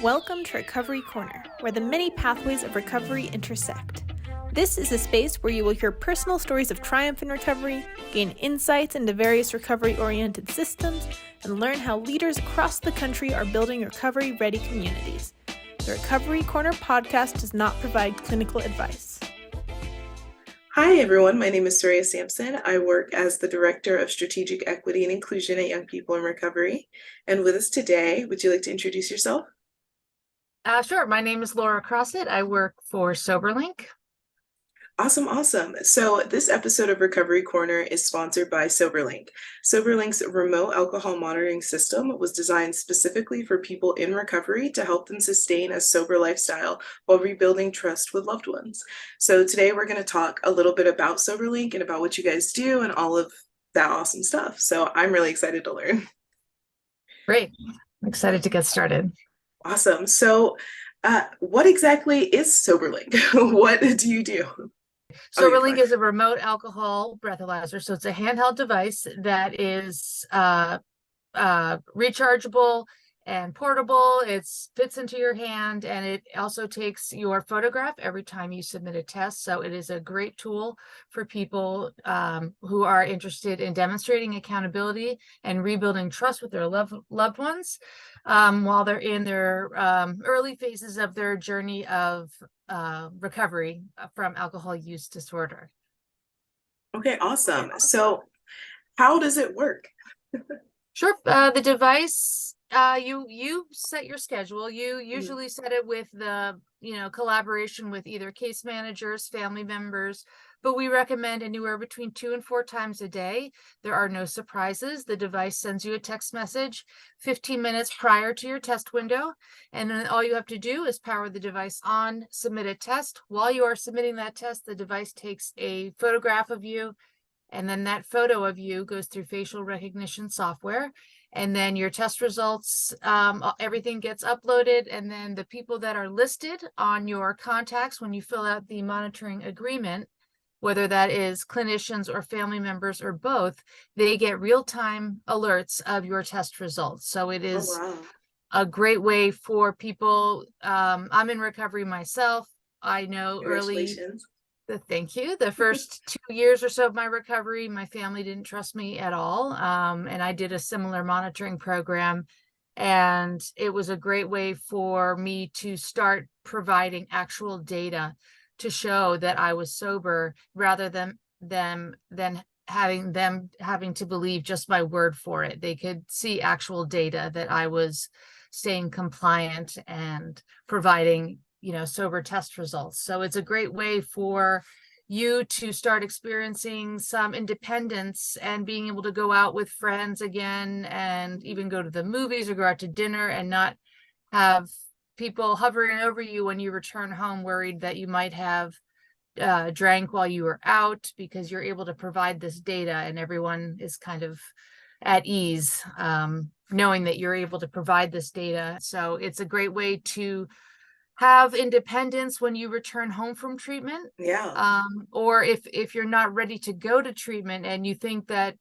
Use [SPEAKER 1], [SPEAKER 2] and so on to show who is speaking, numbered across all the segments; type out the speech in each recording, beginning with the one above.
[SPEAKER 1] Welcome to Recovery Corner, where the many pathways of recovery intersect. This is a space where you will hear personal stories of triumph in recovery, gain insights into various recovery-oriented systems, and learn how leaders across the country are building recovery-ready communities. The Recovery Corner podcast does not provide clinical advice.
[SPEAKER 2] Hi, everyone. My name is Saraiha Sampson. I work as the Director of Strategic Equity and Inclusion at Young People in Recovery. And with us today, would you like to introduce yourself?
[SPEAKER 3] Sure. My name is Laura Crossett. I work for Soberlink.
[SPEAKER 2] Awesome. So this episode of Recovery Corner is sponsored by Soberlink. Soberlink's remote alcohol monitoring system was designed specifically for people in recovery to help them sustain a sober lifestyle while rebuilding trust with loved ones. So today we're going to talk a little bit about Soberlink and about what you guys do and all of that awesome stuff. So I'm really excited to learn.
[SPEAKER 3] Great. I'm excited to get started.
[SPEAKER 2] Awesome. So what exactly is Soberlink? What do you do?
[SPEAKER 3] Soberlink is a remote alcohol breathalyzer. So it's a handheld device that is rechargeable and portable. It fits into your hand, and it also takes your photograph every time you submit a test. So it is a great tool for people who are interested in demonstrating accountability and rebuilding trust with their loved ones while they're in their early phases of their journey of recovery from alcohol use disorder.
[SPEAKER 2] Okay, awesome. So how does it work?
[SPEAKER 3] Sure. The device, you set your schedule. You usually set it with the, collaboration with either case managers, family members, but we recommend anywhere between 2 and 4 times a day. There are no surprises. The device sends you a text message 15 minutes prior to your test window, and then all you have to do is power the device on, submit a test. While you are submitting that test, the device takes a photograph of you, and then that photo of you goes through facial recognition software. And then your test results, everything gets uploaded. And then the people that are listed on your contacts when you fill out the monitoring agreement, whether that is clinicians or family members or both, they get real-time alerts of your test results. So it is a great way for people. I'm in recovery myself. I know Thank you. The first 2 years or so of my recovery, my family didn't trust me at all. And I did a similar monitoring program. And it was a great way for me to start providing actual data to show that I was sober rather than having to believe just my word for it. They could see actual data that I was staying compliant and providing sober test results. So it's a great way for you to start experiencing some independence and being able to go out with friends again and even go to the movies or go out to dinner and not have people hovering over you when you return home worried that you might have drank while you were out, because you're able to provide this data and everyone is kind of at ease knowing that you're able to provide this data. So it's a great way to have independence when you return home from treatment. Or if you're not ready to go to treatment and you think that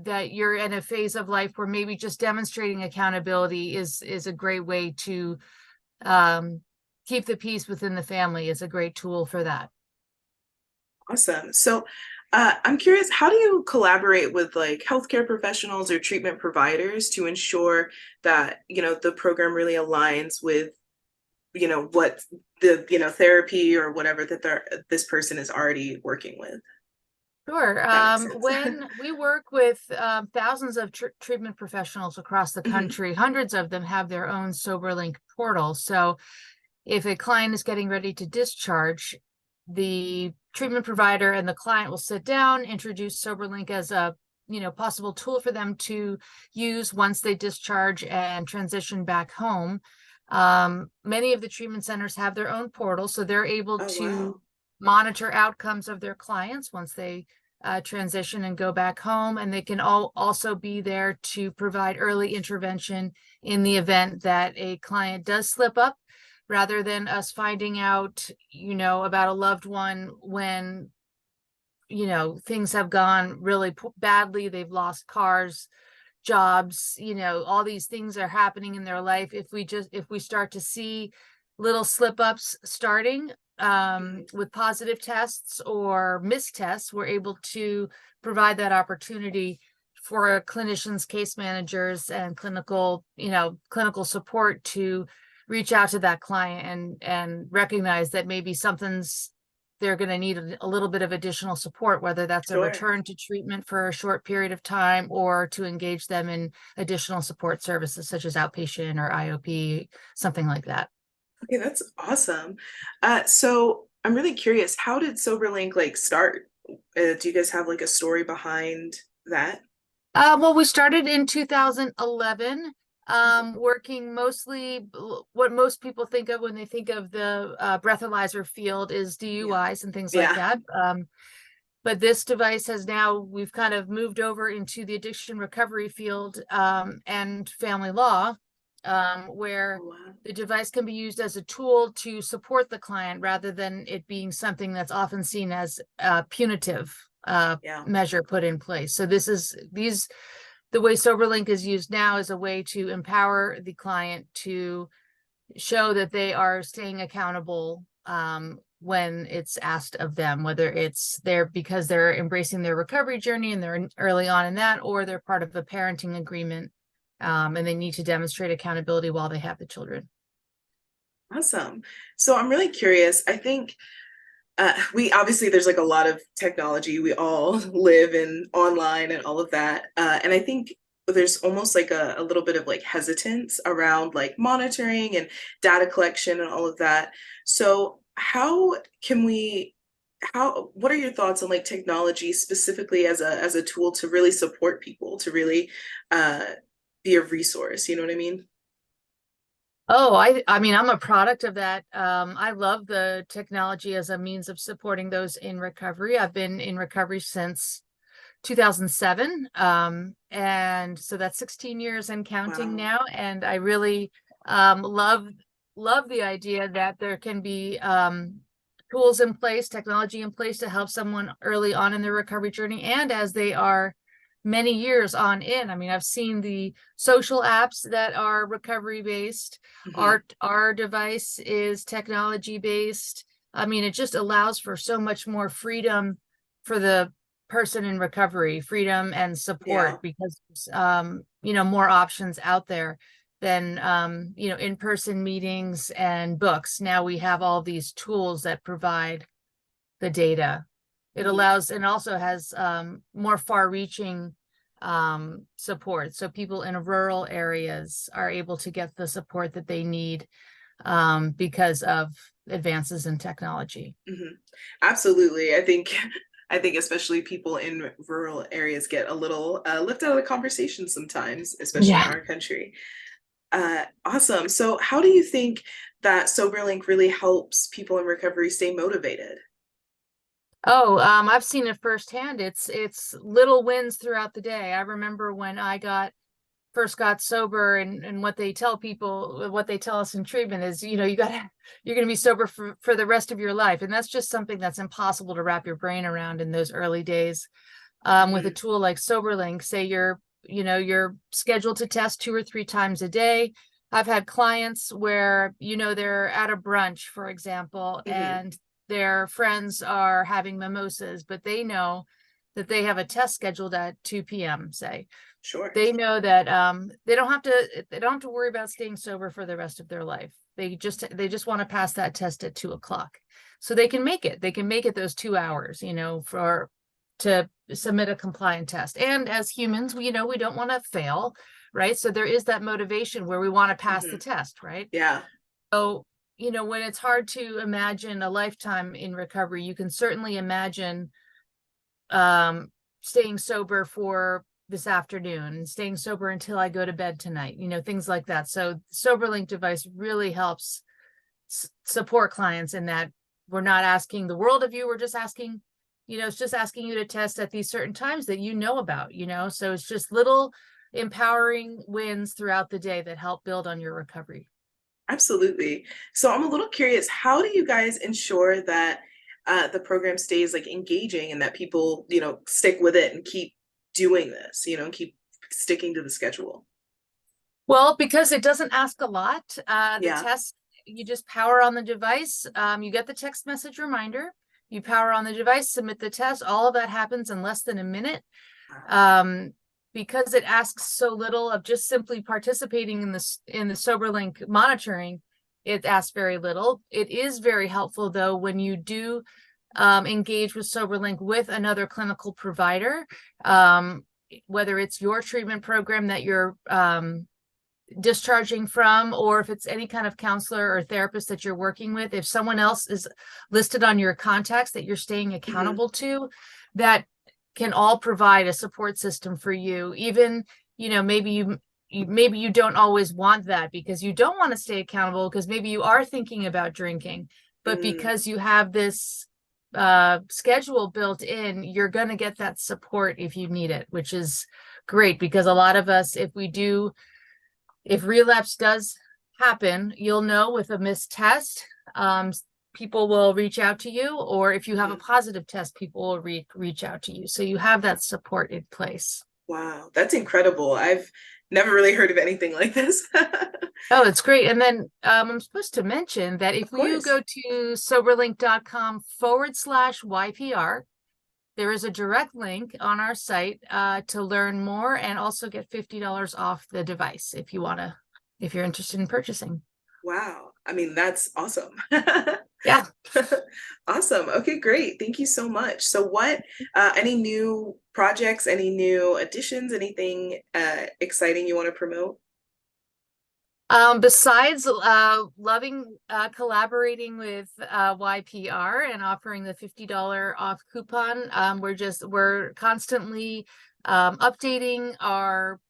[SPEAKER 3] that you're in a phase of life where maybe just demonstrating accountability is a great way to keep the peace within the family, is a great tool for that.
[SPEAKER 2] Awesome. So I'm curious, how do you collaborate with healthcare professionals or treatment providers to ensure that, the program really aligns with what the therapy or whatever that this person is already working with?
[SPEAKER 3] Sure. When we work with thousands of treatment professionals across the country, hundreds of them have their own Soberlink portal. So if a client is getting ready to discharge, the treatment provider and the client will sit down, introduce Soberlink as a possible tool for them to use once they discharge and transition back home. Many of the treatment centers have their own portal, so they're able to monitor outcomes of their clients once they transition and go back home. And they can also be there to provide early intervention in the event that a client does slip up, rather than us finding out, about a loved one when, things have gone really badly. They've lost cars, jobs, all these things are happening in their life. If we start to see little slip ups starting with positive tests or missed tests, we're able to provide that opportunity for clinicians, case managers, and clinical support to reach out to that client and recognize that maybe they're going to need a little bit of additional support, whether that's a return to treatment for a short period of time or to engage them in additional support services such as outpatient or IOP, something like that.
[SPEAKER 2] Okay, that's awesome. So I'm really curious, how did Soberlink start? Do you guys have a story behind that?
[SPEAKER 3] Well, we started in 2011. Working mostly what most people think of when they think of the breathalyzer field is DUIs and things like that. But this device we've kind of moved over into the addiction recovery field and family law, where the device can be used as a tool to support the client rather than it being something that's often seen as punitive measure put in place. So the way Soberlink is used now is a way to empower the client to show that they are staying accountable when it's asked of them, whether it's because they're embracing their recovery journey and they're early on in that, or they're part of a parenting agreement and they need to demonstrate accountability while they have the children.
[SPEAKER 2] Awesome. So I'm really curious. I think there's a lot of technology. We all live in online and all of that. And I think there's almost a little bit of hesitance around monitoring and data collection and all of that. So what are your thoughts on technology specifically as a tool to really support people, to really be a resource? You know what I mean?
[SPEAKER 3] Oh, I mean, I'm a product of that. I love the technology as a means of supporting those in recovery. I've been in recovery since 2007. And so that's 16 years and counting now. And I really love the idea that there can be tools in place, technology in place to help someone early on in their recovery journey and as they are many years on in. I mean, I've seen the social apps that are recovery based. Our device is technology based. I mean, it just allows for so much more freedom for the person in recovery, freedom and support because more options out there than in-person meetings and books. Now we have all these tools that provide the data. It allows and also has more far-reaching support. So people in rural areas are able to get the support that they need because of advances in technology.
[SPEAKER 2] Absolutely. I think especially people in rural areas get a little left out of the conversation sometimes, especially in our country. Awesome. So how do you think that Soberlink really helps people in recovery stay motivated?
[SPEAKER 3] Oh, I've seen it firsthand. It's little wins throughout the day. I remember when I first got sober and what they tell people, what they tell us in treatment is, you're going to be sober for the rest of your life. And that's just something that's impossible to wrap your brain around in those early days. With a tool like Soberlink, say you're scheduled to test 2 or 3 times a day. I've had clients where, they're at a brunch, for example, and their friends are having mimosas, but they know that they have a test scheduled at 2 p.m. say.
[SPEAKER 2] Sure.
[SPEAKER 3] They know that they don't have to worry about staying sober for the rest of their life. They just want to pass that test at 2 o'clock. So they can make it. They can make it those 2 hours, to submit a compliant test. And as humans, we don't want to fail, right? So there is that motivation where we want to pass the test, right?
[SPEAKER 2] Yeah.
[SPEAKER 3] So when it's hard to imagine a lifetime in recovery, you can certainly imagine staying sober for this afternoon, staying sober until I go to bed tonight, things like that. So Soberlink device really helps support clients in that we're not asking the world of you. We're just asking, it's just asking you to test at these certain times that about, so it's just little empowering wins throughout the day that help build on your recovery.
[SPEAKER 2] Absolutely. So I'm a little curious, how do you guys ensure that the program stays engaging and that people, stick with it and keep doing this, keep sticking to the schedule?
[SPEAKER 3] Well, because it doesn't ask a lot. The
[SPEAKER 2] Yeah.
[SPEAKER 3] test, you just power on the device. You get the text message reminder. You power on the device, submit the test. All of that happens in less than a minute. Because it asks so little of just simply participating in the Soberlink monitoring, it asks very little. It is very helpful though when you do engage with Soberlink with another clinical provider, whether it's your treatment program that you're discharging from, or if it's any kind of counselor or therapist that you're working with. If someone else is listed on your contacts that you're staying accountable to, that can all provide a support system for you. Even, maybe you don't always want that because you don't want to stay accountable, because maybe you are thinking about drinking, but because you have this schedule built in, you're going to get that support if you need it, which is great. Because a lot of us, if relapse does happen, you'll know with a missed test, people will reach out to you, or if you have a positive test, people will reach out to you. So you have that support in place.
[SPEAKER 2] Wow, that's incredible. I've never really heard of anything like this.
[SPEAKER 3] Oh, it's great. And then I'm supposed to mention that if you
[SPEAKER 2] course.
[SPEAKER 3] go to soberlink.com/YPR, there is a direct link on our site to learn more and also get $50 off the device if you're interested in purchasing.
[SPEAKER 2] Wow. I mean, that's awesome.
[SPEAKER 3] Yeah.
[SPEAKER 2] Awesome. Okay, great. Thank you so much. So what, any new projects, any new additions, anything exciting you want to promote?
[SPEAKER 3] Besides loving collaborating with YPR and offering the $50 off coupon, we're constantly updating our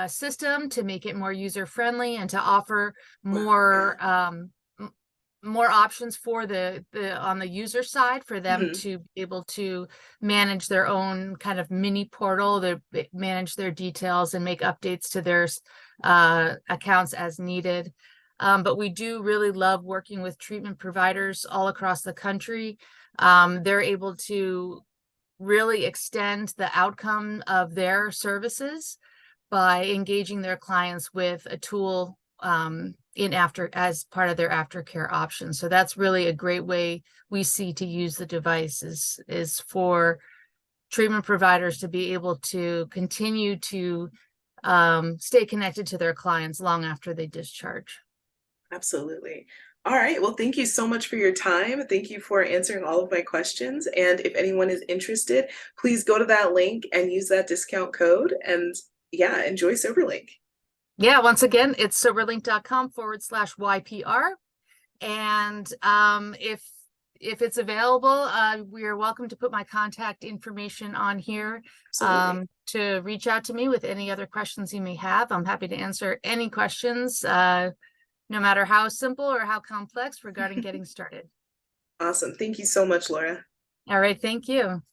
[SPEAKER 3] system to make it more user friendly and to offer more more options for the on the user side for them to be able to manage their own kind of mini portal, to manage their details and make updates to their accounts as needed. But we do really love working with treatment providers all across the country. They're able to really extend the outcome of their services by engaging their clients with a tool as part of their aftercare options. So that's really a great way we see to use the device is for treatment providers to be able to continue to stay connected to their clients long after they discharge.
[SPEAKER 2] Absolutely. All right. Well, thank you so much for your time. Thank you for answering all of my questions. And if anyone is interested, please go to that link and use that discount code. And yeah, enjoy Soberlink.
[SPEAKER 3] Yeah, once again, it's soberlink.com/YPR. And if it's available, we are welcome to put my contact information on here to reach out to me with any other questions you may have. I'm happy to answer any questions, no matter how simple or how complex, regarding getting started.
[SPEAKER 2] Awesome. Thank you so much, Laura.
[SPEAKER 3] All right. Thank you.